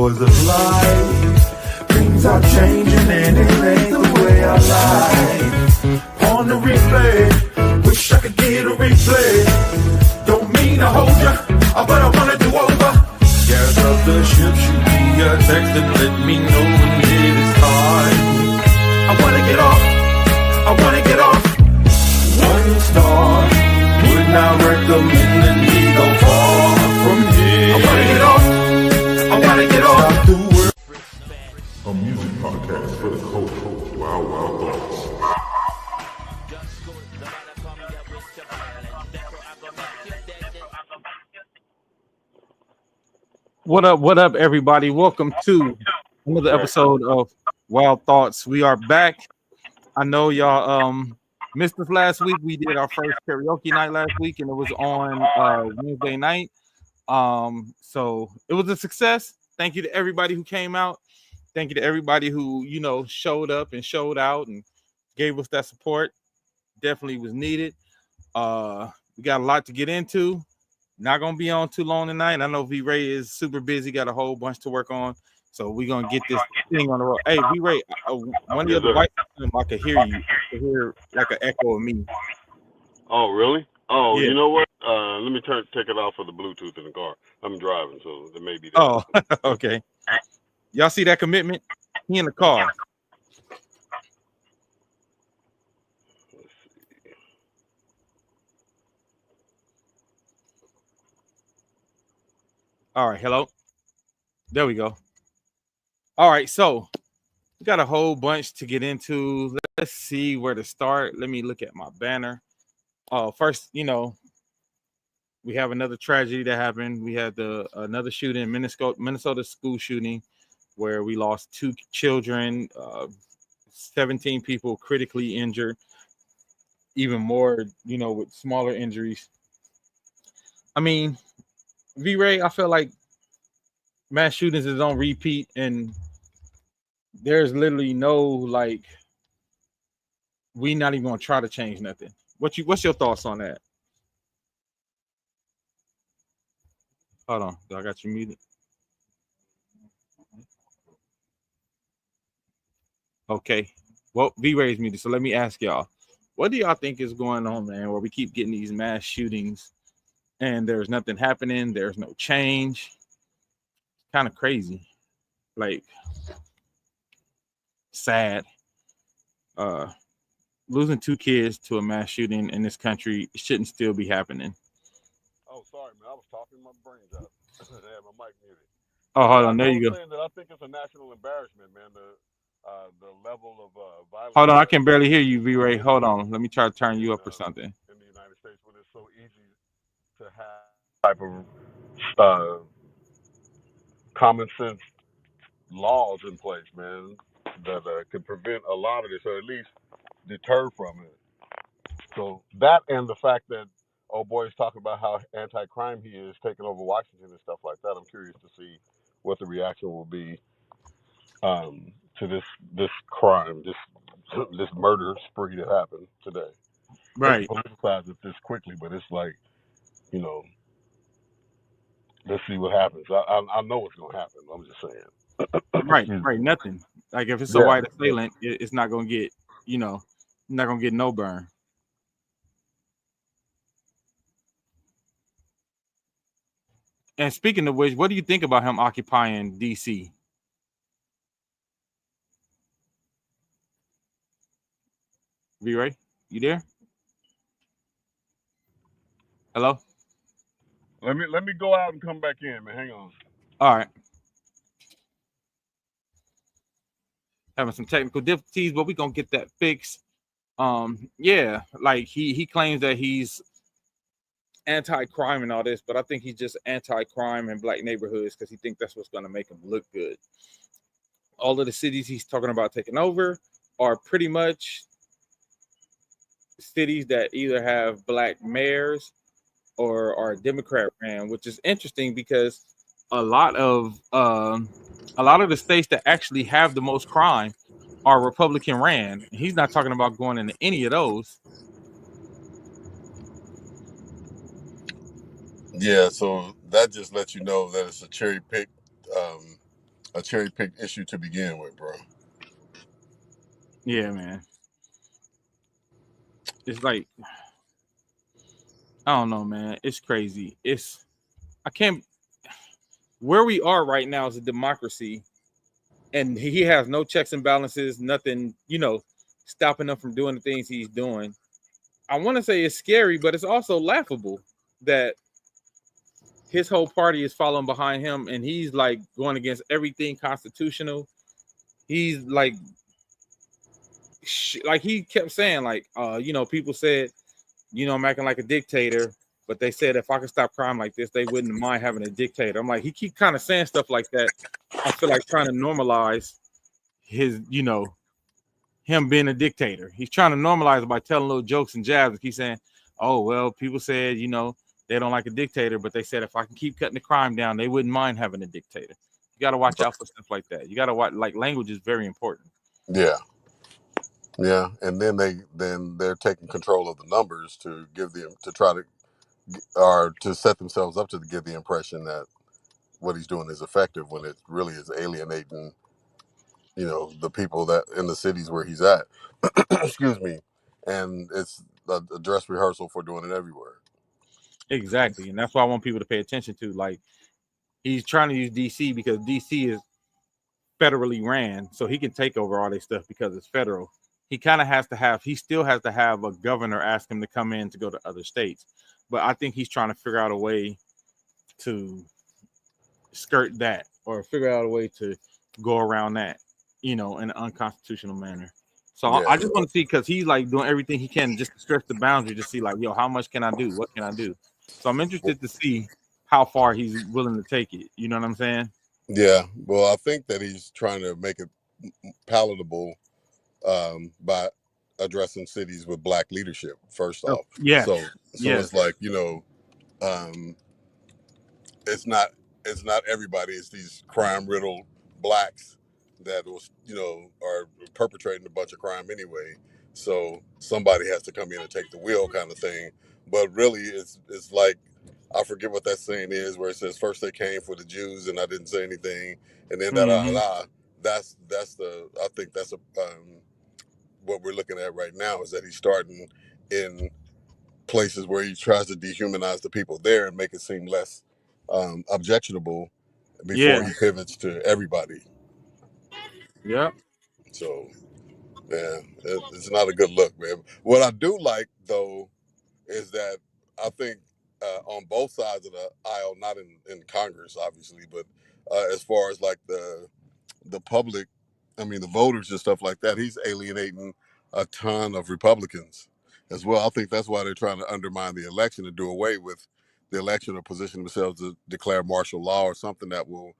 laws of life. Things are changing and it ain't the way I like. On the replay, wish I could get a replay. Don't mean to hold ya, but I wanna do over. Gas up the ship, shoot me a text and let me know when it is time. I wanna get off, I wanna get off. One star, would not recommend that we go far from here. I wanna get off, I wanna get off. The world. A music podcast for the culture. Wild, wild thoughts. What up, everybody? Welcome to another episode of Wild Thoughts. We are back. I know y'all missed us last week. We did our first karaoke night last week, and it was on Wednesday night. So it was a success. Thank you to everybody who came out. Thank you to everybody who, showed up and showed out and gave us that support. Definitely was needed. We got a lot to get into. Not gonna be on too long tonight. I know V Ray is super busy, got a whole bunch to work on. So we're gonna get this thing on the road. Hey, V Ray, one of your devices, I could hear you. I could hear like an echo of me. Oh, really? Oh, Yeah. You know what? Let me take it off for the Bluetooth in the car. I'm driving, so there may be that. Oh, okay. Y'all see that commitment? He in the car. All right, hello. There we go. All right, so we got a whole bunch to get into. Let's see where to start. Let me look at my banner. First, we have another tragedy that happened. We had another shooting, Minnesota school shooting, where we lost 2 children, 17 people critically injured, even more, with smaller injuries. I mean, V-Ray, I feel like mass shootings is on repeat, and there's literally no, we not even gonna try to change nothing. What's your thoughts on that? Hold on, I got you muted. Okay, well, V-Ray's muted, so let me ask y'all, what do y'all think is going on, man, where we keep getting these mass shootings and there's nothing happening, there's no change? Kind of crazy, like sad. Losing 2 kids to a mass shooting in this country shouldn't still be happening. Oh, sorry, man. I was talking my brains out. I had my mic muted. Oh, hold on. There you go. Saying that I think it's a national embarrassment, man. The level of violence. Hold on. I can barely hear you, V-Ray. Hold on. Let me try to turn you up or something. In the United States, when it's so easy to have type of common sense laws in place, man, that could prevent a lot of this, or at least deter from it. So that, and the fact that old boy is talking about how anti-crime he is taking over Washington and stuff like that. I'm curious to see what the reaction will be to this crime, this murder spree that happened today. Right. They politicize it this quickly, but it's like, let's see what happens. I know what's going to happen. I'm just saying. Right. Nothing. Like if it's a white assailant, it's not going to get, not going to get no burn. And speaking of which, what do you think about him occupying DC? V-Ray, you there? Hello? Let me go out and come back in, man. Hang on. All right. Having some technical difficulties, but we're gonna get that fixed. Yeah, like he claims that he's anti-crime and all this, but I think he's just anti-crime in black neighborhoods because he thinks that's what's gonna make him look good. All of the cities he's talking about taking over are pretty much cities that either have black mayors or are Democrat ran, which is interesting because a lot of the states that actually have the most crime are Republican ran. He's not talking about going into any of those. Yeah, so that just lets you know that it's a cherry picked a cherry picked issue to begin with, bro. Yeah, man. It's like I don't know, man. It's crazy. I can't. Where we are right now is a democracy, and he has no checks and balances, nothing, stopping him from doing the things he's doing. I want to say it's scary, but it's also laughable that his whole party is following behind him, and he's like going against everything constitutional. He's like he kept saying, like, people said, I'm acting like a dictator, but they said if I could stop crime like this, they wouldn't mind having a dictator. I'm like, he keep kind of saying stuff like that. I feel like trying to normalize his, him being a dictator. He's trying to normalize it by telling little jokes and jabs and keep saying, oh, well, people said, they don't like a dictator, but they said if I can keep cutting the crime down, they wouldn't mind having a dictator. You got to watch out for stuff like that. You got to watch, like, language is very important. Yeah. Yeah, and then they're taking control of the numbers to give them to try to or to set themselves up to give the impression that what he's doing is effective when it really is alienating, the people that in the cities where he's at. Excuse me, and it's a dress rehearsal for doing it everywhere. Exactly. And that's why I want people to pay attention to. Like, he's trying to use DC because DC is federally ran, so he can take over all this stuff because it's federal. He still has to have a governor ask him to come in to go to other states. But I think he's trying to figure out a way to skirt that or figure out a way to go around that, in an unconstitutional manner. So I Yeah, just want to see, because he's like doing everything he can just to stretch the boundary to see, like, yo, how much can I do? What can I do? So I'm interested to see how far he's willing to take it. You know what I'm saying? yeah. Well, I think that he's trying to make it palatable by addressing cities with black leadership first Oh, off. yes. So Yes. it's like um, it's not everybody. It's these crime riddled blacks that was are perpetrating a bunch of crime anyway. So somebody has to come in and take the wheel, kind of thing. But really, it's like I forget what that saying is, where it says first they came for the Jews and I didn't say anything, and then da da Hmm. da. That's the I think that's what we're looking at right now is that he's starting in places where he tries to dehumanize the people there and make it seem less objectionable before Yeah. he pivots to everybody. Yep. So, yeah, it's not a good look, man. What I do like, though, is that I think on both sides of the aisle, not in Congress, obviously, but as far as like the public, I mean, the voters and stuff like that, he's alienating a ton of Republicans as well. I think that's why they're trying to undermine the election and do away with the election or position themselves to declare martial law or something that will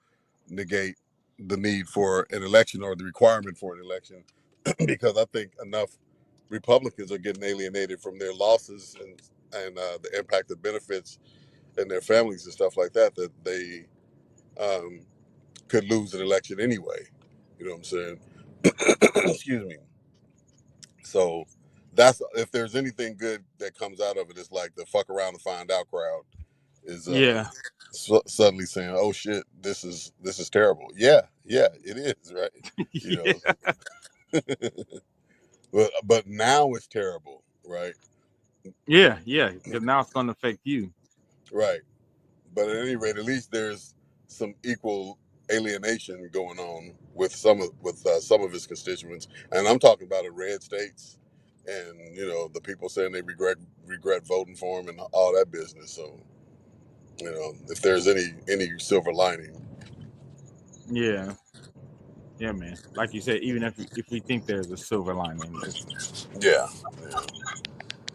negate the need for an election or the requirement for an election. Because I think enough Republicans are getting alienated from their losses and the impact of benefits and their families and stuff like that that they um, could lose an election anyway. You know what I'm saying? Excuse me. So that's if there's anything good that comes out of it, it's like the fuck around and find out crowd is Yeah. suddenly saying, "Oh shit, this is terrible." Yeah, yeah, it is, right? You know, Yeah. but now it's terrible, right? Yeah. Yeah. Because now it's going to affect you. Right. But at any rate, at least there's some equal alienation going on with some of his constituents, and I'm talking about in red states, and the people saying they regret voting for him and all that business. So if there's any silver lining, Yeah. Yeah, man. Like you said, even if we think there's a silver lining, it's yeah, yeah.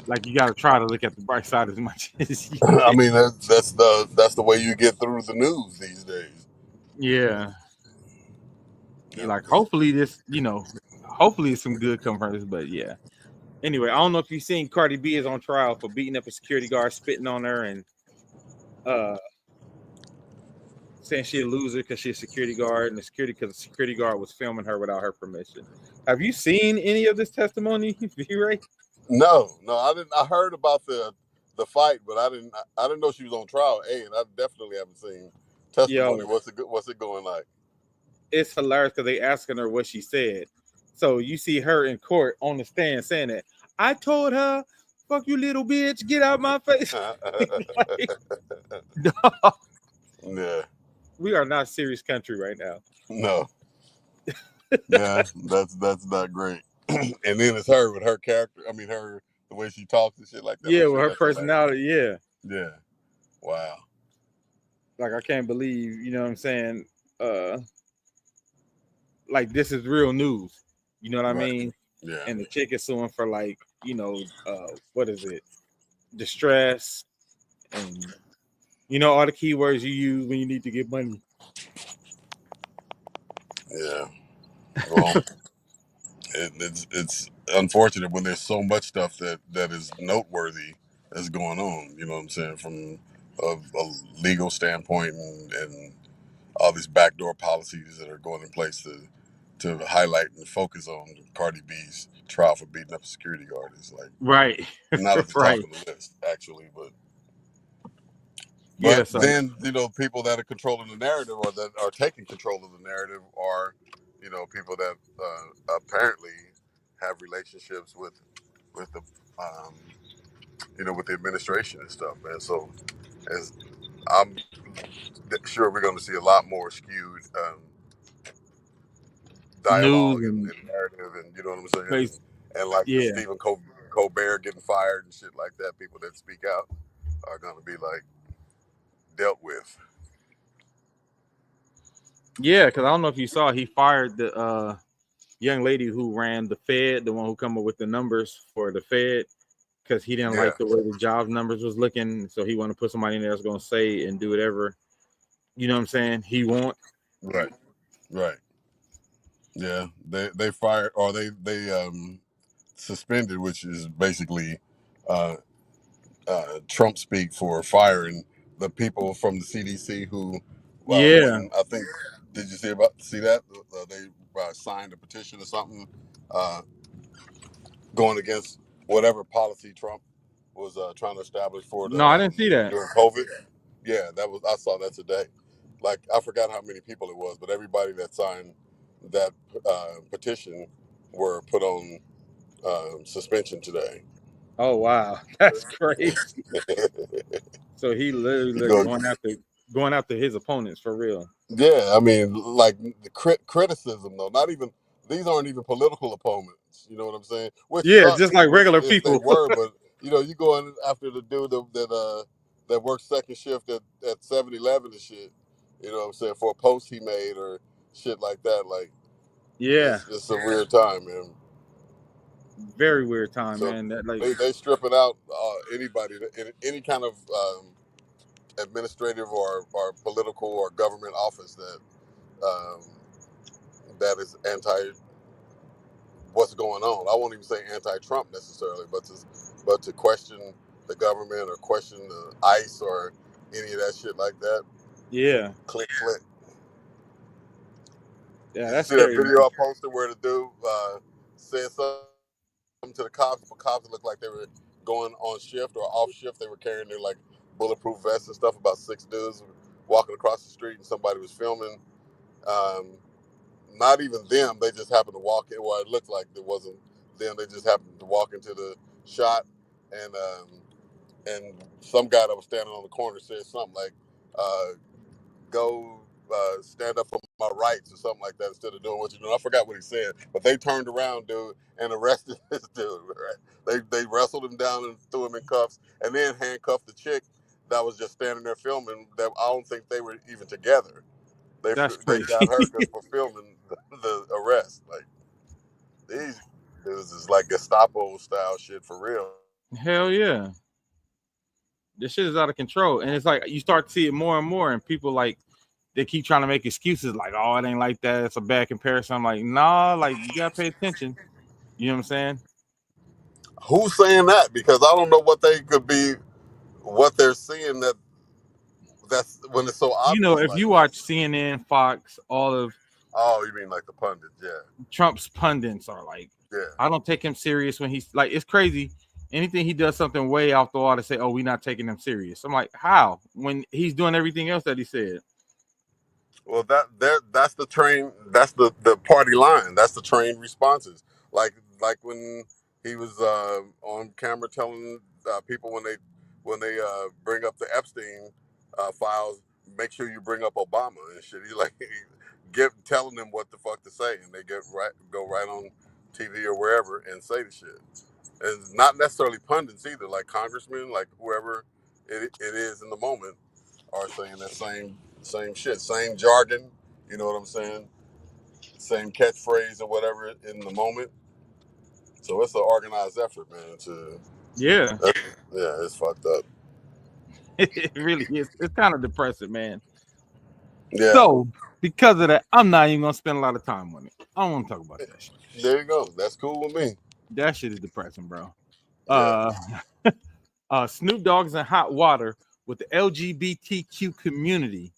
like you got to try to look at the bright side as much as you I can. mean that's the way you get through the news these days. Yeah. You're Yep. like, hopefully hopefully some good come from this. But yeah. Anyway, I don't know if you've seen Cardi B is on trial for beating up a security guard, spitting on her, and uh saying she a loser because she's a security guard, and because the security guard was filming her without her permission. Have you seen any of this testimony, V-Ray? No, I didn't. I heard about the fight, but I didn't know she was on trial. And I definitely haven't seen testimony. Yo, What's it going like? it's hilarious because they asking her what she said. So you see her in court on the stand saying that I told her, "Fuck you, little bitch, get out my face." Like, dog, Yeah. we are not a serious country right now. No. Yeah, that's not great. And then it's her with her character. I mean, the way she talks and shit like that. Yeah, I'm with sure her that's hilarious. personality, yeah. Yeah. Wow. Like I can't believe, you know what I'm saying? Uh, like this is real news. You know what I Right. mean? Yeah. And the chick is suing for like, what is it? Distress and all the keywords you use when you need to get money. Yeah. Well, it's unfortunate when there's so much stuff that is noteworthy that's going on. You know what I'm saying, from a legal standpoint, and all these backdoor policies that are going in place to highlight and focus on Cardi B's trial for beating up a security guard is like Right. not at the top Right. of the list, actually. But Yeah, But so then, people that are controlling the narrative or that are taking control of the narrative are, people that apparently have relationships with the, um, with the administration and stuff, man. So, as I'm sure we're going to see a lot more skewed news dialogue and and narrative, and you know what I'm saying, face, and like the yeah. Stephen Colbert getting fired and shit like that. People that speak out are going to be like dealt with. Yeah, because I don't know if you saw, he fired the young lady who ran the Fed, the one who come up with the numbers for the Fed, because he didn't Yeah. like the way the jobs numbers was looking. So he wanted to put somebody in there that's gonna say and do whatever, you know what I'm saying, he want. Right. Right. Yeah, they fired, or they suspended, which is basically uh, Trump speak for firing the people from the CDC who, Yeah. when I think, did you see that they signed a petition or something uh, going against whatever policy Trump was trying to establish for the No, I didn't see that. during COVID. Yeah, I saw that today. Like, I forgot how many people it was, but everybody that signed that petition were put on suspension today. Oh wow, that's crazy. So he literally like Because, going after his opponents for real. yeah, I mean, like the criticism though, not even these aren't even political opponents. You know what I'm saying? Which Yeah, just sucks like regular if they people. were, but you going after the dude that works second shift at 7-Eleven and shit. You know what I'm saying, for a post he made or shit like that. Like, Yeah, it's a weird time, man. very weird time, So man. That like, they stripping out anybody in any kind of administrative or political or government office um, that is anti what's going on. I won't even say anti-Trump necessarily, but to question the government or question the ICE or any of that shit like that. yeah, Click, click. yeah, Did you that's see that scary, video man. I posted where the dude said something to the cops? The cops looked like they were going on shift or off shift. They were carrying their like bulletproof vests and stuff. About 6 dudes walking across the street, and somebody was filming. Um, Not even them. They just happened to walk in. Well, it looked like it wasn't them. They just happened to walk into the shot, and some guy that was standing on the corner said something like, "Go stand up for my rights" or something like that, instead of doing what you're doing. I forgot what he said, but they turned around, dude, and arrested this dude. Right? They wrestled him down and threw him in cuffs, and then handcuffed the chick that was just standing there filming. That I don't think they were even together. That's They got crazy. her just for filming the arrest. Like, these dudes is like Gestapo style shit for real. Hell yeah, this shit is out of control, and it's like you start to see it more and more, and people like they keep trying to make excuses like, "Oh, it ain't like that. It's a bad comparison." I'm like, nah, like you gotta pay attention. You know what I'm saying? Who's saying that? Because I don't know what they could be, what they're seeing that's when it's so obvious. If Like, you watch CNN, Fox, all of oh, you mean like the pundits? Yeah, Trump's pundits are like, yeah. I don't take him serious when he's like, it's crazy. Anything he does something way off the wall to say, oh, we're not taking him serious. I'm like, how? When he's doing everything else that he said. Well, that's the train. That's the party line. That's the trained responses. Like when he was on camera telling people when they bring up the Epstein files, make sure you bring up Obama and shit. He like telling them what the fuck to say, and they go right on TV or wherever and say the shit. And not necessarily pundits either, like congressmen, like whoever it is in the moment are saying that same shit, same jargon. You know what I'm saying? Same catchphrase or whatever in the moment. So it's an organized effort, man. Yeah, Yeah, it's fucked up. it really is. It's kind of depressing, man. Yeah, So because of that, I'm not even gonna spend a lot of time on it. I don't want to talk about that shit. there you go. That's cool with me. That shit is depressing, bro. Yeah. Uh, Snoop Dogg's in hot water with the LGBTQ community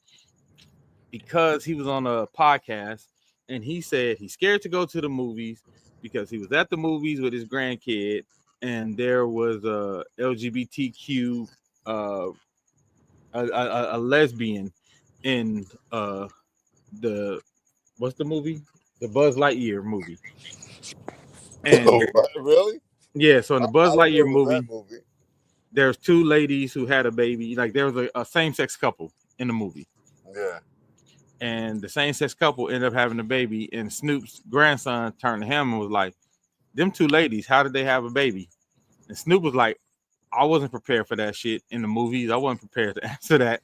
because he was on a podcast and he said he's scared to go to the movies because he was at the movies with his grandkid and there was a LGBTQ uh, a lesbian in the what's the movie? The Buzz Lightyear movie. And Really? yeah, so in the Buzz I didn't know Lightyear it was that movie, movie. there's two ladies who had a baby. Like there was a same-sex couple in the movie. Yeah. And the same-sex couple ended up having a baby. And Snoop's grandson turned to him and was like, them two ladies, how did they have a baby? And Snoop was like, I wasn't prepared for that shit in the movies. I wasn't prepared to answer that.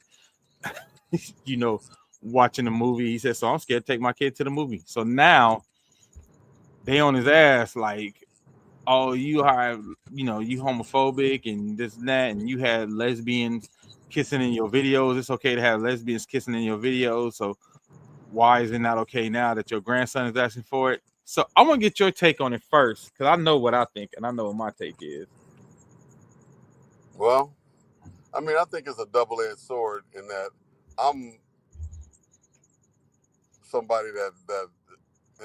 you know, watching the movie. He said, so I'm scared to take my kid to the movie. So now they on his ass like, oh, you have, you homophobic and this and that, and you had lesbians kissing in your videos. It's okay to have lesbians kissing in your videos. So why is it not okay now that your grandson is asking for it? So I want to get your take on it first, because I know what I think and I know what my take is. Well, I mean, I think it's a double-edged sword in that I'm somebody that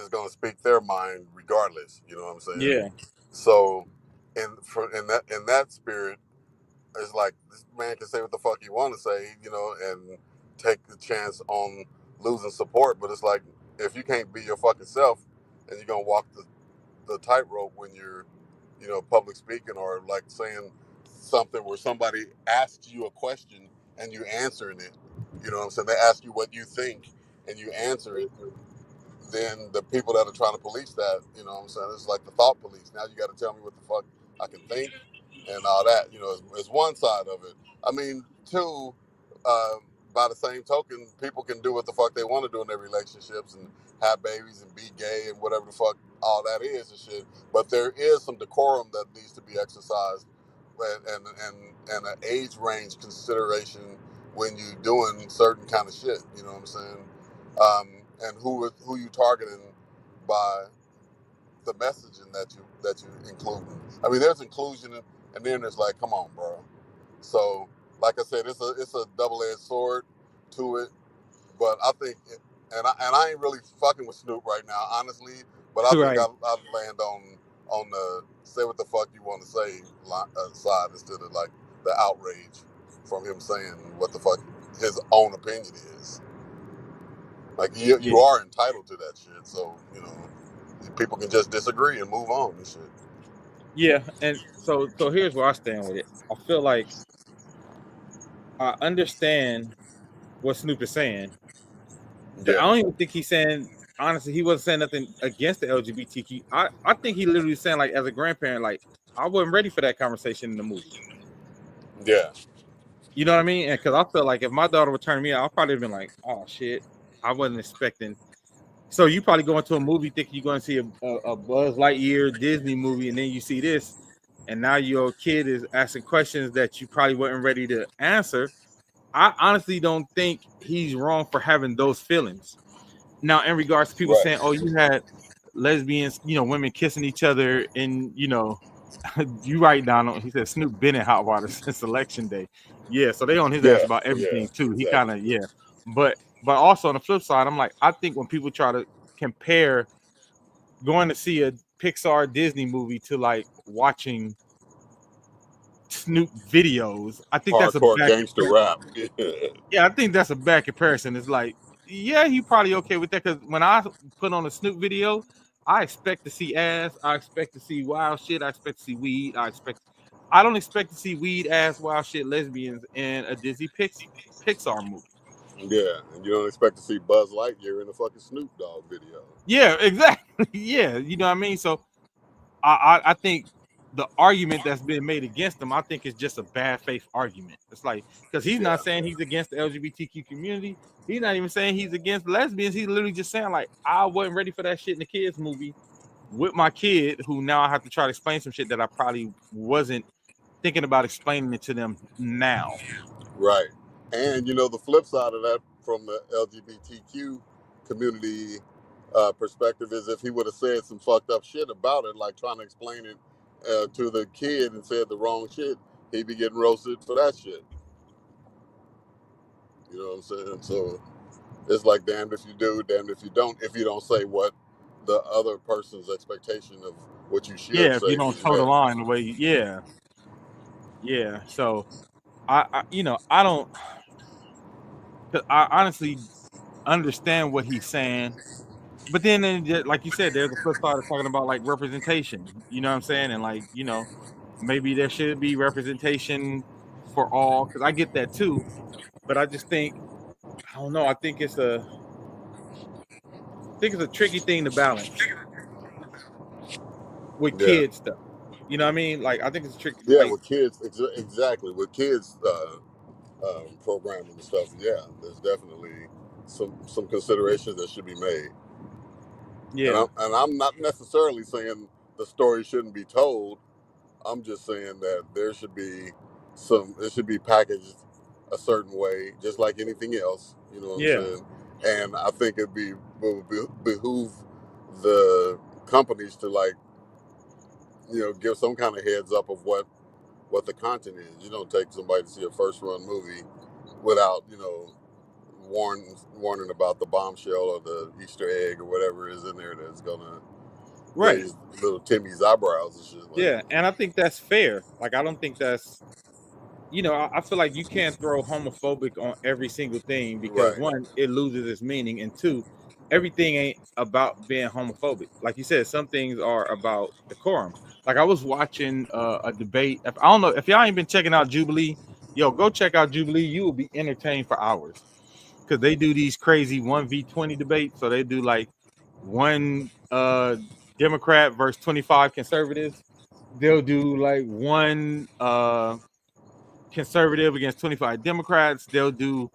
is going to speak their mind regardless. You know what I'm saying? Yeah. So, in that spirit, it's like this man can say what the fuck he want to say, and take the chance on losing support. But it's like if you can't be your fucking self, and you're gonna walk the tightrope when you're, public speaking or like saying something where somebody asks you a question and you answering it. You know what I'm saying? They ask you what you think and you answer it, then the people that are trying to police that, what I'm saying, it's like the thought police. Now you got to tell me what the fuck I can think and all that. Is one side of it. I mean, two, by the same token, people can do what the fuck they want to do in their relationships and have babies and be gay and whatever the fuck all that is and shit. But there is some decorum that needs to be exercised and an age range consideration when you doing certain kind of shit. You know what I'm saying? And who you targeting by the messaging that you including. I mean, there's inclusion, and then there's like, come on, bro. So, like I said, it's a double-edged sword to it. But I think, and I ain't really fucking with Snoop right now, honestly. But I think Right. I'd land on the say what the fuck you want to say side instead of like the outrage from him saying what the fuck his own opinion is. Like you Yeah. are entitled to that shit. So people can just disagree and move on and shit. Yeah. And so here's where I stand with it. I feel like I understand what Snoop is saying. I Yeah, don't even think he's saying, honestly, he wasn't saying nothing against the LGBTQ. I think he literally saying, like, as a grandparent, like, I wasn't ready for that conversation in the movie. yeah, You know what I mean? And because I felt like if my daughter would turn me out, I'd probably have been like, oh shit, I wasn't expecting. So you probably go into a movie thinking you're going to see a Buzz Lightyear Disney movie, and then you see this, and now your kid is asking questions that you probably weren't ready to answer. I honestly don't think he's wrong for having those feelings. Now, in regards to people saying, right, "Oh, you had lesbians, women kissing each other," and you write down on. He said Snoop been in hot water since election day. Yeah, so they on his ass yeah, about yeah, everything too. He kind exactly. of but also on the flip side, I'm like, I think when people try to compare going to see a Pixar Disney movie to like watching Snoop videos, I think that's a Hardcore bad gangster rap. yeah, I think that's a bad comparison. It's like yeah, he probably okay with that because when I put on a Snoop video, I expect to see ass, I expect to see wild shit, I expect to see weed, I don't expect to see weed, ass, wild shit, lesbians in a Disney Pixar movie. Yeah, and you don't expect to see Buzz Lightyear in a fucking Snoop Dogg video. Yeah, exactly. Yeah, you know what I mean. So I think the argument that's been made against him, I think is just a bad faith argument. It's like because he's Yeah, not saying he's against the LGBTQ community. He's not even saying he's against lesbians. He's literally just saying like I wasn't ready for that shit in the kids movie with my kid, who now I have to try to explain some shit that I probably wasn't thinking about explaining it to them now. right. And you know the flip side of that from the LGBTQ community perspective is if he would have said some fucked up shit about it, like trying to explain it to the kid and said the wrong shit, he'd be getting roasted for that shit. You know what I'm saying? So it's like damned if you do, damned if you don't. If you don't say what the other person's expectation of what you should Yeah, if you say don't is toe the met. line the way, yeah, yeah. So I I don't. 'Cause I honestly understand what he's saying. But then, like you said, there's a flip side of talking about like representation. You know what I'm saying? And like, maybe there should be representation for all because I get that too. But I just think I don't know. I think it's a tricky thing to balance with Yeah, kids stuff. You know what I mean? Like I think it's tricky. yeah, Like with kids, exactly with kids programming and stuff. Yeah, there's definitely some considerations that should be made. yeah, And I'm not necessarily saying the story shouldn't be told. I'm just saying that there should be it should be packaged a certain way, just like anything else. You know what I'm yeah, saying? And I think would behoove the companies to like, give some kind of heads up of what the content is. You don't take somebody to see a first run movie without, warning about the bombshell or the Easter egg or whatever is in there that's gonna right. raise little Timmy's eyebrows and shit. Like, Yeah, and I think that's fair. Like I don't think that's I feel like you can't throw homophobic on every single thing because right? one, it loses its meaning, and two, everything ain't about being homophobic. Like you said, some things are about decorum. Like I was watching a debate. If I don't know if y'all ain't been checking out Jubilee, yo, go check out Jubilee. You will be entertained for hours because they do these crazy 1v20 debates. So they do like one Democrat versus 25 conservatives. They'll do like one conservative against 25 Democrats. They'll do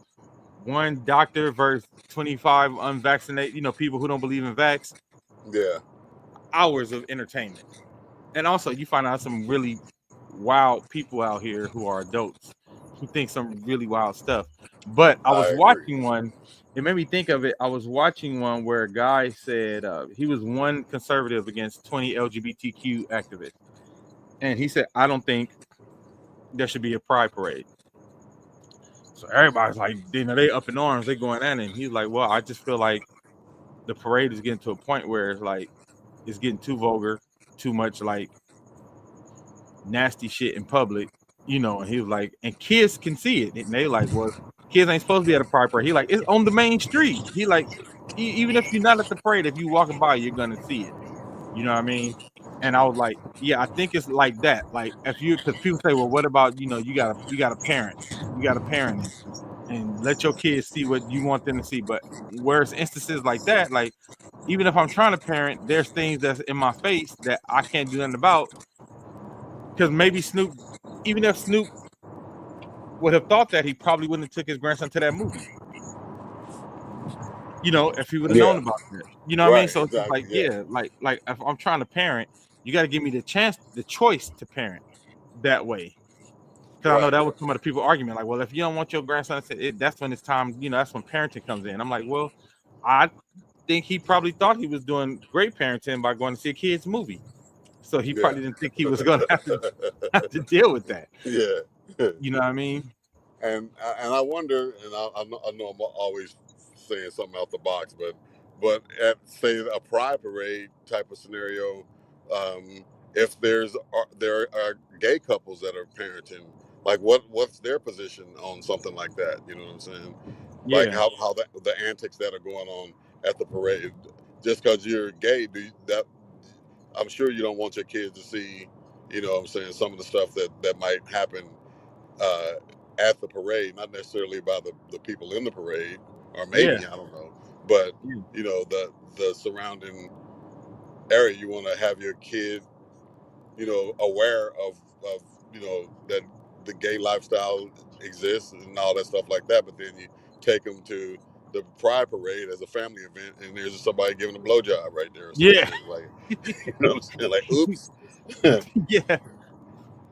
one doctor versus 25 unvaccinated, people who don't believe in vax. Yeah, Hours of entertainment. And also you find out some really wild people out here who are adults who think some really wild stuff. But I I was agree. watching one, it made me think of it. I was watching one where a guy said he was one conservative against 20 LGBTQ activists. And he said, I don't think there should be a pride parade. So everybody's like, they up in arms, they going at him. He's like, well, I just feel like the parade is getting to a point where it's like it's getting too vulgar, too much like nasty shit in public, And he was like, and kids can see it, and they like, well, kids ain't supposed to be at a pride parade. He like, it's on the main street. He like, even if you're not at the parade, if you walking by, you're gonna see it. You know what I mean? And I was like, yeah, I think it's like that. Like if you, because people say, well, what about you got a parent, you got to parent and let your kids see what you want them to see. But where's instances like that, like even if I'm trying to parent, there's things that's in my face that I can't do nothing about because maybe Snoop, even if Snoop would have thought that, he probably wouldn't have took his grandson to that movie. If he would have known Yeah, about that. You know what I mean? right. So it's just Exactly. like, Yeah. yeah, like if I'm trying to parent, you got to give me the choice to parent that way. Because I know Right. that was some of the people argument, like, well, if you don't want your grandson to say it, that's when it's time, that's when parenting comes in. I'm like, well, I think he probably thought he was doing great parenting by going to see a kid's movie. So he Yeah. probably didn't think he was gonna have to deal with that. Yeah. You know what I mean? And I wonder, and I know I'm always saying something out the box, but at say a pride parade type of scenario, if there are gay couples that are parenting, like what's their position on something like that? You know what I'm saying? like Yeah, how the antics that are going on at the parade. Just because you're gay, that I'm sure you don't want your kids to see, what I'm saying, some of the stuff that might happen uh, at the parade, not necessarily by the people in the parade, or yeah, maybe I don't know, but yeah, the surrounding area. You want to have your kid, aware of that the gay lifestyle exists and all that stuff like that. But then you take them to the Pride Parade as a family event, and there's somebody giving a blowjob right there or some yeah, shit. Like, what I'm saying? Like, oops. yeah.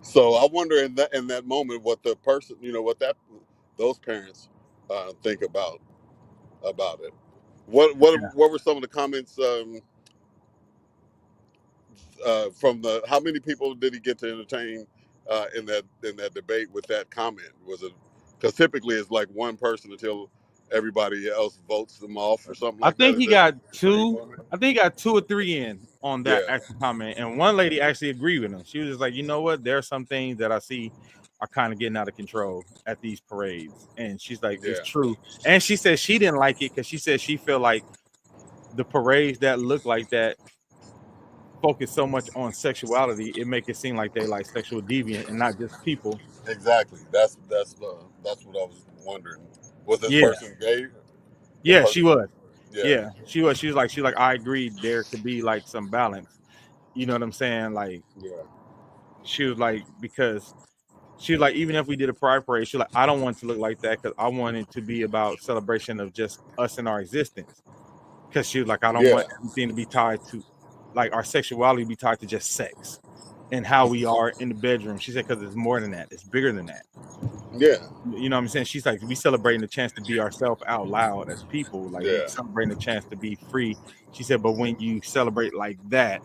So I wonder in that moment what the person, what those parents think about it. What were some of the comments from the? How many people did he get to entertain in that debate with that comment? Was it because typically it's like one person until everybody else votes them off or something I like that? think Is he that got the same two. format? I think he got 2 or 3 in on that Yeah, actual comment, and one lady actually agreed with him. She was just like, you know what? There are some things that I see are kind of getting out of control at these parades, and she's like, it's yeah, true. And she said she didn't like it because she said she felt like the parades that look like that focus so much on sexuality, it make it seem like they like sexual deviant and not just people. exactly. That's what I was wondering. Was this Yeah, person gay? The yeah, she person? was. Yeah, Yeah, she was. She was like, I agreed there could be like some balance. You know what I'm saying? Like yeah, she was like, because she was like, even if we did a pride parade, she was like, I don't want it to look like that because I want it to be about celebration of just us and our existence. Because she was like, I don't yeah, want everything to be tied to like our sexuality be tied to just sex and how we are in the bedroom. She said, because it's more than that, it's bigger than that. yeah, You know what I'm saying? She's like, we celebrating the chance to be ourselves out loud as people. Like we yeah, celebrating the chance to be free. She said, but when you celebrate like that,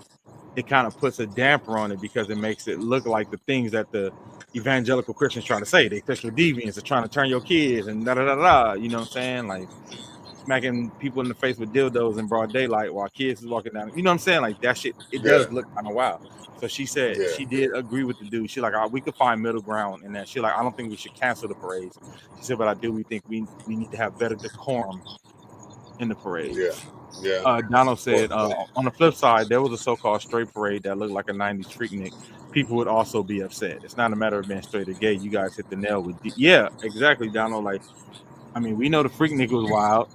it kind of puts a damper on it because it makes it look like the things that the evangelical Christians try to say. They sexual deviants are trying to turn your kids and da da da da. You know what I'm saying? Like smacking people in the face with dildos in broad daylight while kids is walking down. You know what I'm saying? Like that shit, it yeah, does look kind of wild. So she said yeah, she did agree with the dude. She like, we could find middle ground in that. She like, I don't think we should cancel the parades. She said, but I do. We think we need to have better decorum in the yeah, parades. yeah. Donald Well, said, on the flip side, there was a so-called straight parade that looked like a 90s Freaknik. People would also be upset. It's not a matter of being straight or gay. You guys hit the nail with yeah, exactly, Donald. Like, I mean, we know the Freaknik was wild,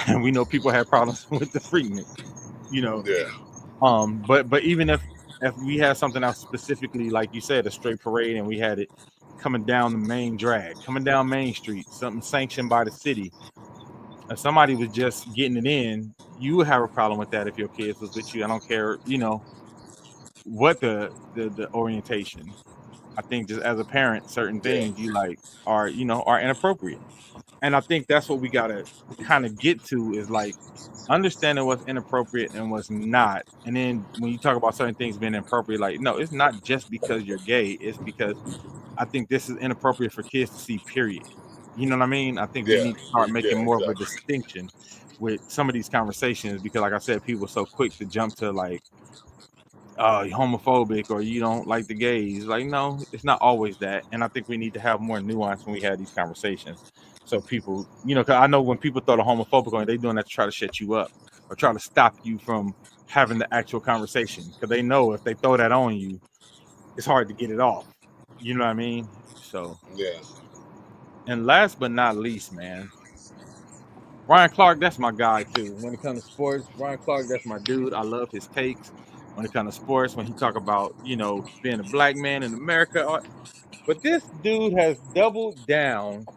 and we know people had problems with the Freaknik, you know. yeah, But even if we had something else specifically, like you said, a straight parade, and we had it coming down the main drag, coming down Main Street, something sanctioned by the city. If somebody was just getting it in, you would have a problem with that if your kids was with you. I don't care, what the orientation. I think just as a parent, certain yeah, things you like are inappropriate. And I think that's what we gotta kind of get to is like understanding what's inappropriate and what's not. And then when you talk about certain things being inappropriate, like no, it's not just because you're gay, it's because I think this is inappropriate for kids to see, period. You know what I mean? I think we yeah, need to start yeah, making more of a exactly. distinction with some of these conversations because, like I said, people are so quick to jump to like, you're homophobic or you don't like the gays. Like, no, it's not always that. And I think we need to have more nuance when we have these conversations. So people, because I know when people throw the homophobic on, they doing that to try to shut you up or try to stop you from having the actual conversation because they know if they throw that on you, it's hard to get it off. You know what I mean? So, Yeah, and last but not least, man, Ryan Clark, that's my guy too. When it comes to sports, Ryan Clark, that's my dude. I love his takes when it comes to sports. When he talk about being a black man in America, but this dude has doubled down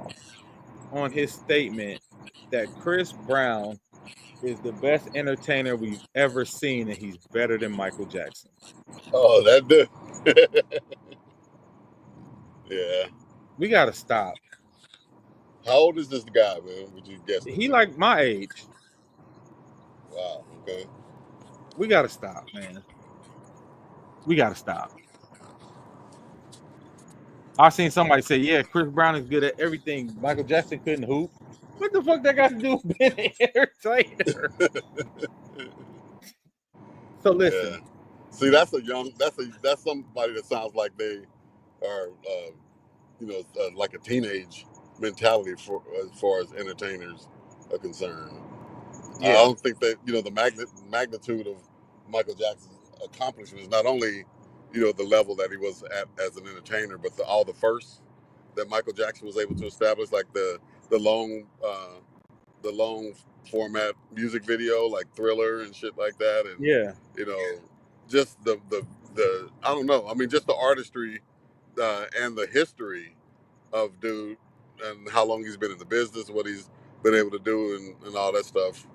on his statement that Chris Brown is the best entertainer we've ever seen, and he's better than Michael Jackson. oh, that do. Yeah. We gotta stop. How old is this guy, man? Would you He guesstimate? like my age. Wow. Okay. We gotta stop, man. We gotta stop. I seen somebody say, "Yeah, Chris Brown is good at everything. Michael Jackson couldn't hoop." What the fuck that got to do with being an entertainer? So Yeah. listen, See, that's somebody that sounds like they are, like a teenage. mentality for as far as entertainers are concerned. I Yeah, don't think that the magnitude of Michael Jackson's accomplishments, not only the level that he was at as an entertainer, but all the firsts that Michael Jackson was able to establish, like the long the long format music video, like Thriller and shit like that, and yeah, you know, just the I don't know. I mean, just the artistry and the history of dude and how long he's been in the business, what he's been able to do, and all that stuff,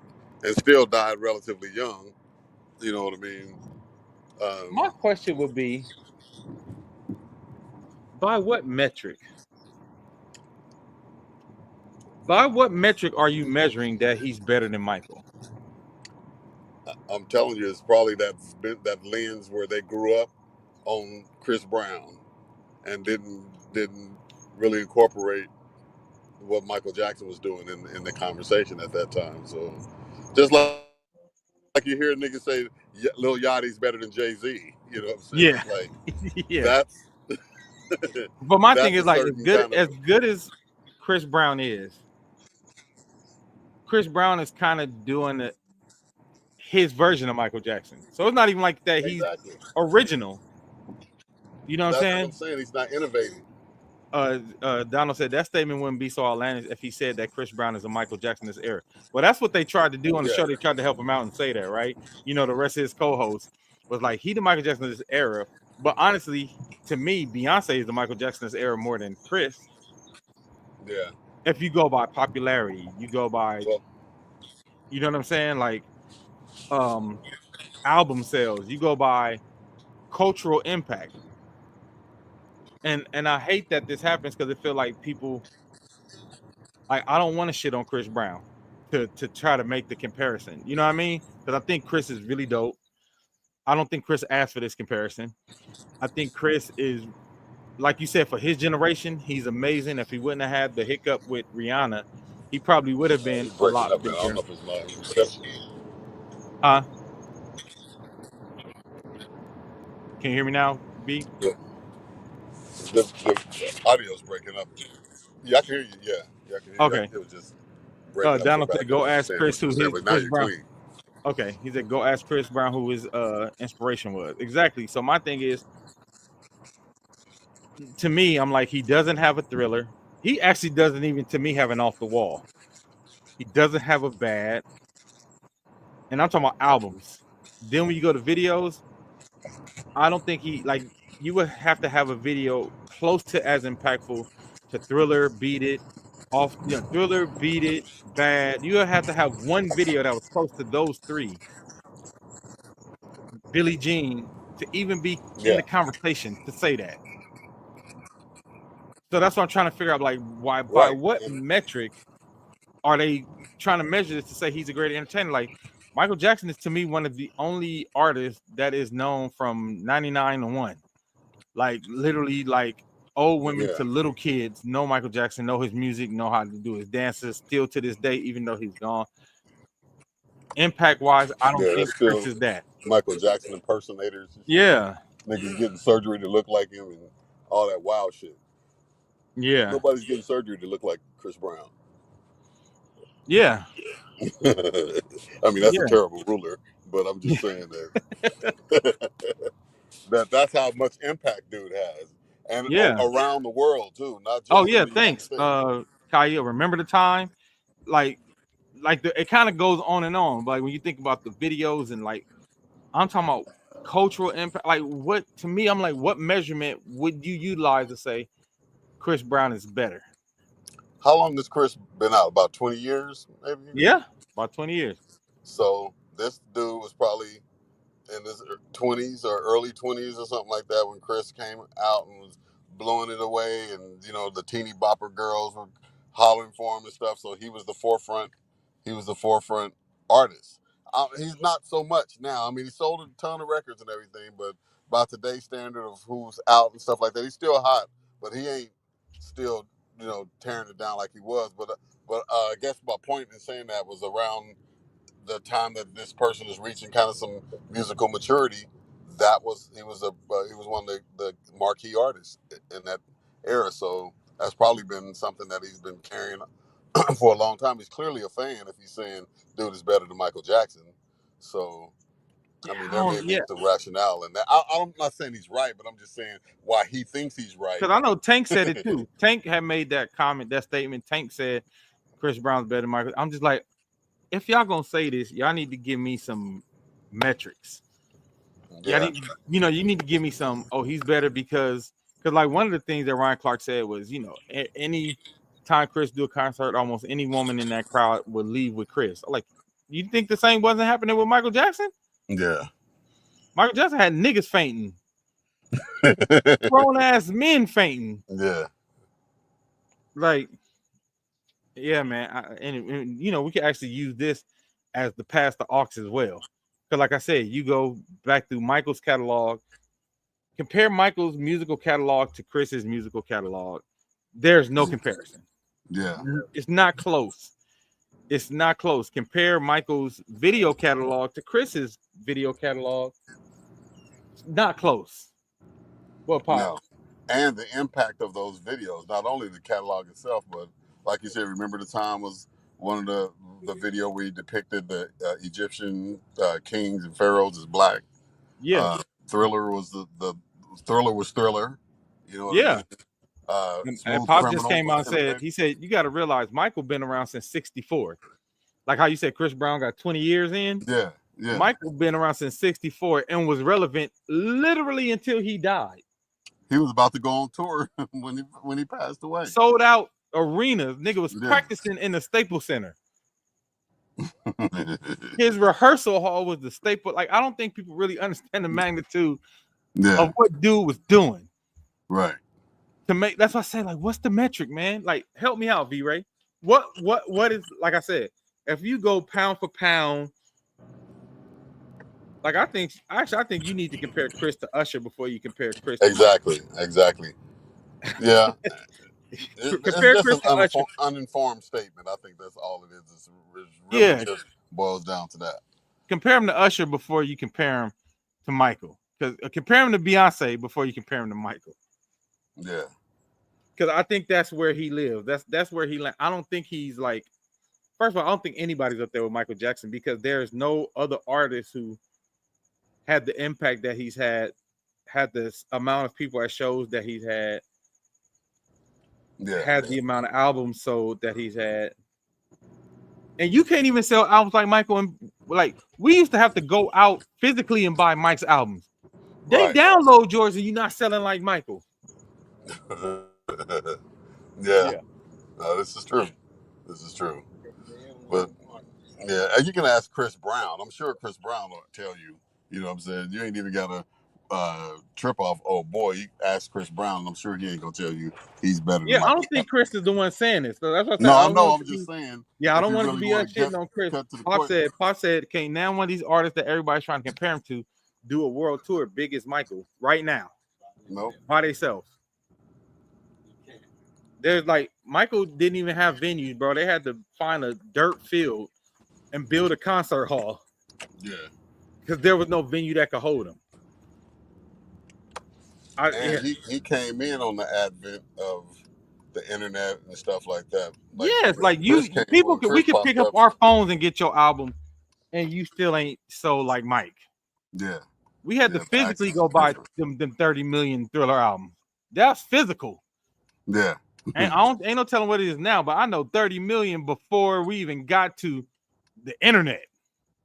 and still died relatively young. You know what I mean? my Um, question would be, by what metric? By what metric are you measuring that he's better than Michael? I'm telling you, it's probably that lens where they grew up on Chris Brown and didn't really incorporate what Michael Jackson was doing in the conversation at that time. So just like you hear niggas say, Lil Yachty's better than Jay-Z. You know what I'm saying? Yeah, Like yeah. that's But my thing that's is a like certain kind of as good as Chris Brown is, Chris Brown is kind of doing his version of Michael Jackson. So it's not even like that he's exactly. original. You know what I'm That's what I'm saying? saying. He's not innovating. Donald said that statement wouldn't be so outlandish if he said that Chris Brown is a Michael Jackson this era. Well, that's what they tried to do on the Yeah, show. They tried to help him out and say that, right? You know, the rest of his co-hosts was like, he the Michael Jackson of this era. But honestly, to me, Beyonce is the Michael Jackson of this era more than Chris. yeah. If you go by popularity, you go by, Well, you know what I'm saying? Like um album sales, you go by cultural impact. And I hate that this happens because it feel like people like I don't want to shit on Chris Brown to try to make the comparison. You know what I mean? Because I think Chris is really dope. I don't think Chris asked for this comparison. I think Chris is, like you said, for his generation, he's amazing. If he wouldn't have had the hiccup with Rihanna, he probably would have been he's a breaking lot up, man. I don't bigger. know if it's my reception. Huh? Can you hear me now, B? The, the audio's breaking up. Yeah, I can hear you. Yeah, I can hear you. Okay. It was just breaking up so Donald bad I said, couldn't go ask understand Chris what you who were saying. his But now Chris you're Brown. clean. Okay. He said, go ask Chris Brown who his inspiration was. Exactly. So my thing is, to me, I'm like, he doesn't have a Thriller. He actually doesn't even, to me, have an off the wall. He doesn't have a bad, and I'm talking about albums. Then when you go to videos, I don't think he like you would have to have a video close to as impactful to Thriller, Beat It, off, Thriller, Beat It, Bad. You would have to have one video that was close to those three, Billie Jean, to even be in Yeah, the conversation to say that. So that's what I'm trying to figure out, like, why, by right. what And metric are they trying to measure this to say he's a great entertainer? Like Michael Jackson is to me one of the only artists that is known from 99 to 1. Like literally, like old women yeah, to little kids know Michael Jackson, know his music, know how to do his dances still to this day, even though he's gone. Impact wise, I don't yeah, think there's Chris still is that. Michael Jackson impersonators and shit. Yeah, Niggas getting surgery to look like him and all that wild shit. yeah, Nobody's getting surgery to look like Chris Brown. yeah, I mean, that's a yeah, terrible ruler, but I'm just saying that that's how much impact dude has, and yeah. around the world too, not Oh just in yeah, the United thanks. States. Kaya, remember the time? Like it kind of goes on and on. Like when you think about the videos and like I'm talking about cultural impact. Like what to me, I'm like, what measurement would you utilize to say Chris Brown is better? How long has Chris been out? About 20 years, maybe. Yeah, about 20 years. So this dude was probably in his 20s or early 20s or something like that when Chris came out and was blowing it away, and the teeny bopper girls were hollering for him and stuff. So he was the forefront. He was the forefront artist. He's not so much now. I mean, he sold a ton of records and everything, but by today's standard of who's out and stuff like that, he's still hot, but he ain't still tearing it down like he was. But I guess my point in saying that was around the time that this person is reaching kind of some musical maturity. He was one of the marquee artists in that era. So that's probably been something that he's been carrying for a long time. He's clearly a fan if he's saying, dude is better than Michael Jackson. So, I mean, there may be Yeah, some rationale in that. I'm not saying he's right, but I'm just saying why he thinks he's right. because I know Tank said it too. Tank had made that comment, that statement. Tank said Chris Brown's better than Michael. I'm just like, if y'all gonna say this, y'all need to give me some metrics. Yeah, You need to give me some. Oh, he's better because like one of the things that Ryan Clark said was, any time Chris do a concert, almost any woman in that crowd would leave with Chris. Like, you think the same wasn't happening with Michael Jackson? yeah. Michael Jackson had niggas fainting, grown ass men fainting. Yeah, Like, yeah, man. And we can actually use this as the pass to aux as well. Because, like I said, you go back through Michael's catalog, compare Michael's musical catalog to Chris's musical catalog. There's no comparison. yeah. It's not close. It's not close. Compare Michael's video catalog to Chris's video catalog. It's not close. What part? No. And the impact of those videos, not only the catalog itself, but like you said, remember the time was one of the video where he depicted the Egyptian kings and pharaohs as black. Yeah. Thriller was the Thriller was Thriller. You know what Yeah. I mean? And Pop just came out and said, you got to realize Michael been around since 64. Like how you said Chris Brown got 20 years in. Yeah, yeah. Michael been around since 64 and was relevant literally until he died. He was about to go on tour when he passed away. Sold out arenas. Nigga was practicing in the Staples Center. His rehearsal hall was the Staples. Like, I don't think people really understand the magnitude of what dude was doing. Right. That's why I say, like, what's the metric, man? Like, help me out, V-Ray. What is, like I said, if you go pound for pound, like I think you need to compare Chris to Usher before you compare Chris to Exactly. Yeah. Compare it's Chris just to Usher. uninformed statement. I think that's all it is. It really just boils down to that. Compare him to Usher before you compare him to Michael. Because compare him to Beyonce before you compare him to Michael. Yeah. Because I think that's where he lives. That's where he. I don't think he's like. First of all, I don't think anybody's up there with Michael Jackson because there's no other artist who had the impact that he's had this amount of people at shows that he's had. Had the amount of albums sold that he's had. And you can't even sell albums like Michael. And like, we used to have to go out physically and buy Mike's albums. They download yours and you're not selling like Michael. Yeah. No, this is true. But yeah, you can ask Chris Brown. I'm sure Chris Brown will tell you. You know what I'm saying? You ain't even got to trip off. Oh boy, you ask Chris Brown. I'm sure he ain't gonna tell you he's better. Yeah, I don't think Chris is the one saying this. So that's what I'm just saying. Yeah, I don't want to be shitting on Chris. Pop said, "Can now one of these artists that everybody's trying to compare him to do a world tour big as Michael right now? Nope. By themselves. There's like Michael didn't even have venues, bro. They had to find a dirt field and build a concert hall. Yeah. Because there was no venue that could hold him. He came in on the advent of the internet and stuff like that. We could pick up our phones and get your album, and you still ain't sold like Mike. Yeah. We had to physically go buy them 30 million Thriller albums. That's physical. Yeah. And ain't no telling what it is now, but I know 30 million before we even got to the internet.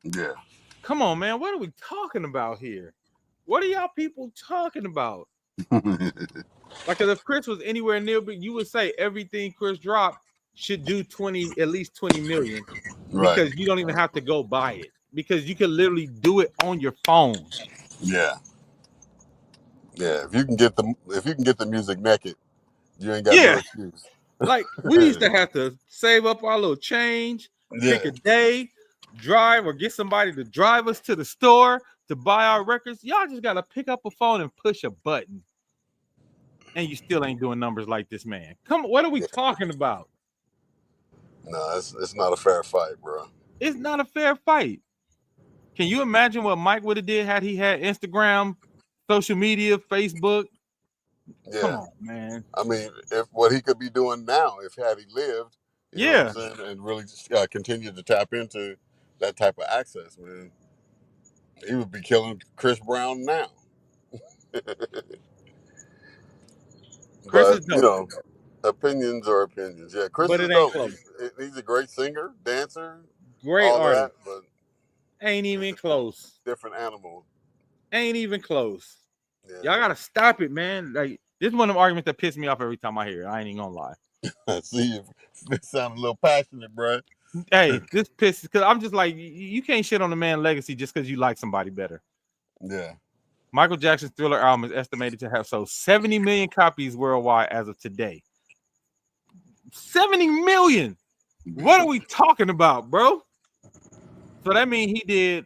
Yeah. Come on, man. What are we talking about here? What are y'all people talking about? Like, if Chris was anywhere near, you would say everything Chris dropped should do at least 20 million. Right. Because you don't even have to go buy it. Because you can literally do it on your phone. Yeah. Yeah. If you can get the music naked, you ain't got no excuse. Like, we used to have to save up our little change, pick a day, drive, or get somebody to drive us to the store to buy our records. Y'all just gotta pick up a phone and push a button. And you still ain't doing numbers like this man. Come on, what are we talking about? No, it's not a fair fight, bro. It's not a fair fight. Can you imagine what Mike would have did had he had Instagram, social media, Facebook, Come Yeah. on, man. I mean, if what he could be doing now, if had he lived, you know what I'm Yeah, saying, and really just, continued to tap into that type of access, man, he would be killing Chris Brown now. Chris But is you dope, know, opinions are opinions. Yeah, Chris but is it ain't dope. close. He's a great singer, dancer, Great all of that, artist. but Ain't it's even a close. different animal. Ain't even close. Y'all Yeah. gotta stop it, man. Like this is one of the arguments that piss me off every time I hear it. I ain't even gonna lie. I see you sound a little passionate, bro. Hey, this pisses because I'm just like you can't shit on the man legacy just because you like somebody better. Yeah. Michael Jackson's Thriller album is estimated to have sold 70 million copies worldwide as of today. 70 million. What are we talking about, bro? So that means he did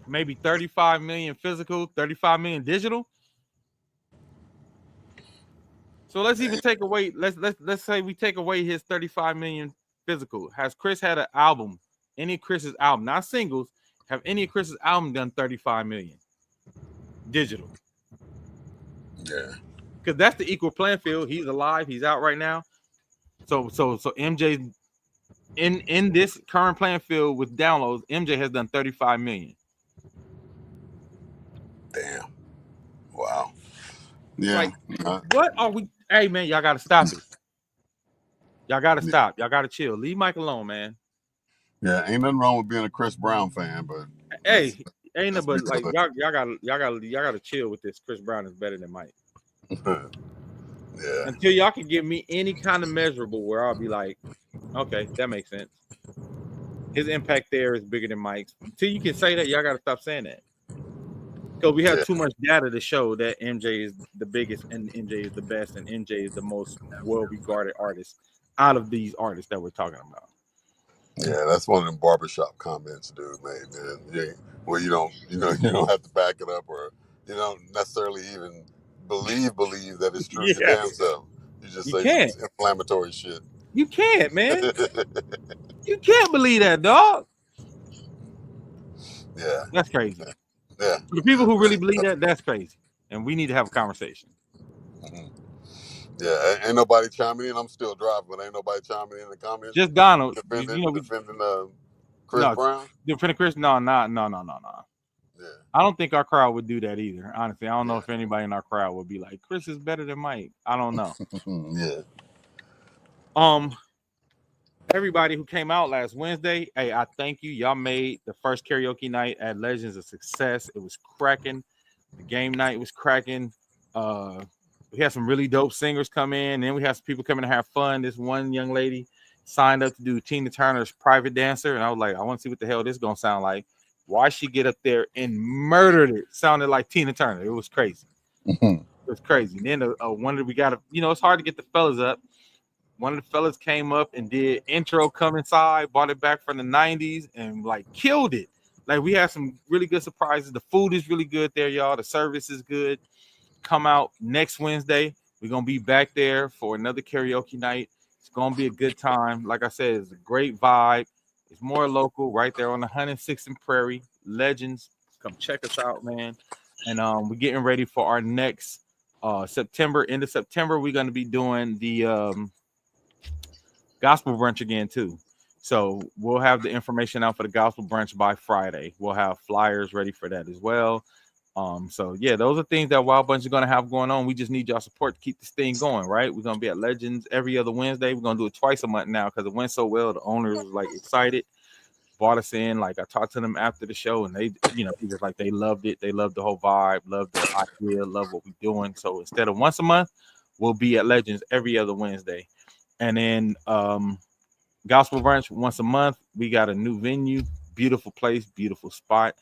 maybe 35 million physical, 35 million digital. So let's even take away. Let's say we take away his 35 million physical. Has Chris had an album? Any Chris's album, not singles, have any of Chris's album done 35 million digital? Yeah. Because that's the equal playing field. He's alive. He's out right now. So MJ in this current playing field with downloads, MJ has done 35 million. Damn. Wow. Yeah. Like, what are we? Hey man, y'all gotta stop it. Y'all gotta stop. Y'all gotta chill. Leave Mike alone, man. Yeah. Ain't nothing wrong with being a Chris Brown fan, but let's, Hey, ain't no let's be but like realistic. y'all gotta chill with this. Chris Brown is better than Mike. Yeah. Until y'all can give me any kind of measurable where I'll be like, okay, that makes sense. His impact there is bigger than Mike's. Until you can say that, y'all gotta stop saying that. Because we have Yeah. too much data to show that MJ is the biggest and MJ is the best and MJ is the most well-regarded artist out of these artists that we're talking about. Yeah, that's one of them barbershop comments dude made, man. Yeah, well, you don't have to back it up, or you don't necessarily even believe that it's true your Yeah, damn self. You just you say some can't. inflammatory shit. You can't, man. You can't believe that, dog. Yeah, That's crazy. yeah, For the people who really believe that, that's crazy. And we need to have a conversation. mhm. Yeah. Ain't nobody chiming in. I'm still driving, but ain't nobody chiming in the comments Just Donald, defending Chris no, Brown. defending Chris. No. Yeah, I don't think our crowd would do that either. Honestly, I don't know yeah, if anybody in our crowd would be like, Chris is better than Mike. I don't know. yeah, Um, everybody who came out last Wednesday, hey, I thank you. Y'all made the first karaoke night at Legends a success. It was cracking. The game night was cracking. We had some really dope singers come in, and then we had some people coming to have fun. This one young lady signed up to do Tina Turner's Private Dancer, and I was like, I want to see what the hell this is gonna sound like. Why she get up there and murdered it? Sounded like Tina Turner. It was crazy. It was crazy. And then one of we got it's hard to get the fellas up. One of the fellas came up and did intro come inside, brought it back from the 90s and like killed it. Like we had some really good surprises. The food is really good there, y'all. The service is good. Come out next Wednesday. We're gonna be back there for another karaoke night. It's gonna be a good time. Like I said, it's a great vibe. It's more local, right there on the 106th and Prairie. Legends, come check us out, man. And we're getting ready for our next September. End of September, we're gonna be doing the gospel brunch again too. So we'll have the information out for the gospel brunch by Friday. We'll have flyers ready for that as well. So yeah, those are things that Wild Bunch is gonna have going on. We just need y'all support to keep this thing going, right? We're gonna be at Legends every other Wednesday. We're gonna do it twice a month now because it went so well. The owners was like excited, brought us in. Like I talked to them after the show, and they just like they loved it. They loved the whole vibe, loved the idea, love what we're doing. So instead of once a month, we'll be at Legends every other Wednesday. And then Gospel Brunch once a month. We got a new venue, beautiful place, beautiful spot.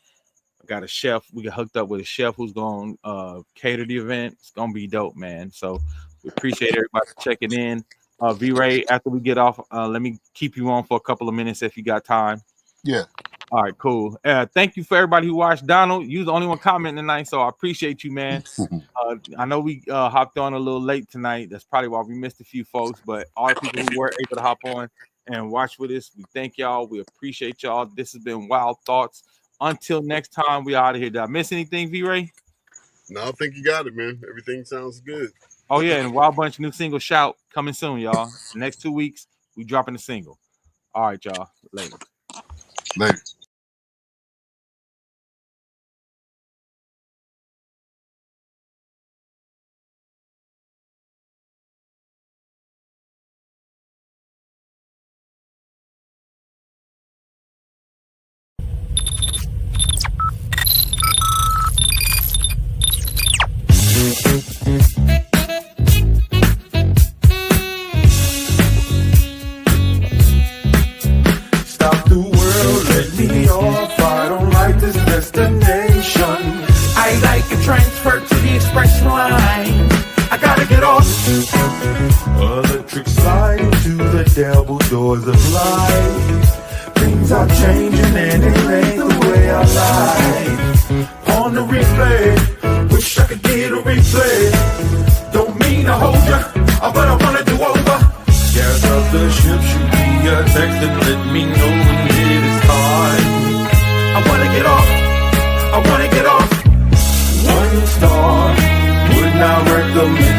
I got a chef. We got hooked up with a chef who's going to cater the event. It's going to be dope, man. So we appreciate everybody checking in. V-Ray, after we get off, let me keep you on for a couple of minutes if you got time. yeah. All right, cool. Thank you for everybody who watched. Donald, you was the only one commenting tonight, so I appreciate you, man. I know we hopped on a little late tonight. That's probably why we missed a few folks, but all the people who were able to hop on and watch with us, we thank y'all. We appreciate y'all. This has been Wild Thoughts. Until next time, we out of here. Did I miss anything, V-Ray? No, I think you got it, man. Everything sounds good. Oh yeah, and Wild Bunch new single "Shout" coming soon, y'all. Next 2 weeks, we dropping the single. All right, y'all. Later. Later. Stop the world, let me off. I don't like this destination. I like a transfer to the express line. I gotta get off. Electric slide to the devil doors of life. Things are changing and it ain't the way I like. On the replay, wish I could get a replay. Don't mean to hold ya, but I wanna do over. Gas up the ship, shoot me a text and let me know when it is time. I wanna get off, I wanna get off. 1 star, would not recommend.